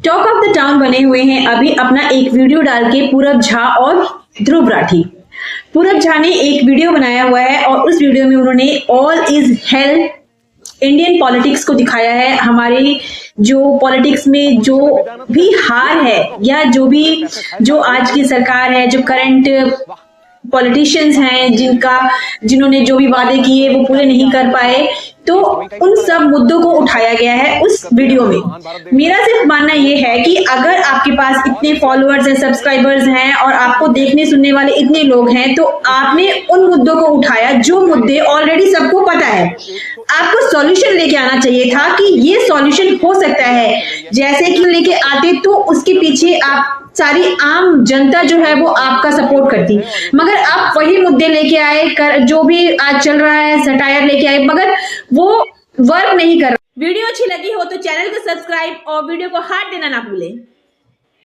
Talk of the town बने हुए हैं अभी अपना एक वीडियो डाल के पूरब झा और ध्रुव राठी। पूरब झा ने एक वीडियो बनाया हुआ है और उस वीडियो में उन्होंने all is hello Indian politics को दिखाया है। हमारे जो पॉलिटिक्स में जो भी हार है या जो आज की सरकार है, जो करंट पॉलिटिशियंस हैं जिन्होंने जो भी वादे किए वो पूरे नहीं कर पाए, तो उन सब मुद्दों को उठाया गया है उस वीडियो में। मेरा सिर्फ मानना ये है कि अगर आपके पास इतने फॉलोअर्स हैं, सब्सक्राइबर्स हैं और आपको देखने सुनने वाले इतने लोग हैं, तो आपने उन मुद्दों को उठाया जो मुद्दे ऑलरेडी सबको पता है। आपको सॉल्यूशन लेके आना चाहिए था कि ये सॉल्यूशन हो सकता है। जैसे कि लेके आते तो उसके पीछे आप सारी आम जनता जो है वो आपका सपोर्ट करती, मगर आप वही मुद्दे लेके आए जो भी आज चल रहा है, सटायर लेके आए, मगर वो वर्क नहीं कर रहा। वीडियो अच्छी लगी हो तो चैनल को सब्सक्राइब और वीडियो को हाथ देना ना भूलें।